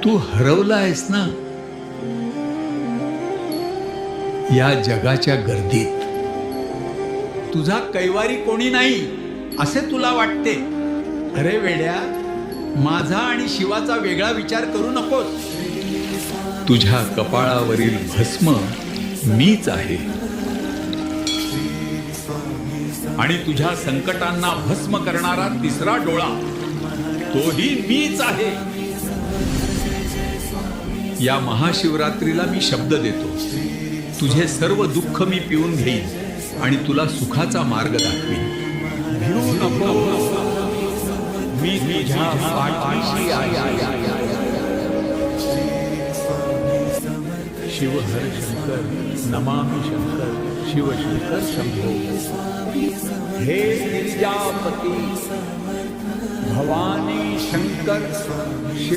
तू हरवला आहेस ना या जगाच्या गर्दीत. तुझा कैवारी कोणी नाही असे तुला वाटते. अरे वेड्या, माझा आणि शिवाचा वेगळा विचार करू नकोस. तुझ्या कपाळावरील भस्म मीच आहे आणि तुझ्या संकटांना भस्म करणारा तिसरा डोळा तोही मीच आहे. या महाशिवरात्रीला मी शब्द देतो, तुझे सर्व दुःख मी पिऊन घेईन आणि तुला सुखाचा मार्ग दाखवीन. भिऊ नको, मी तुझ्या पाठीशी आहे. शिव हर शंकर, नमामि शंकर, शिव शंकर शंभो. हे गिरिजापती भवानी शंकर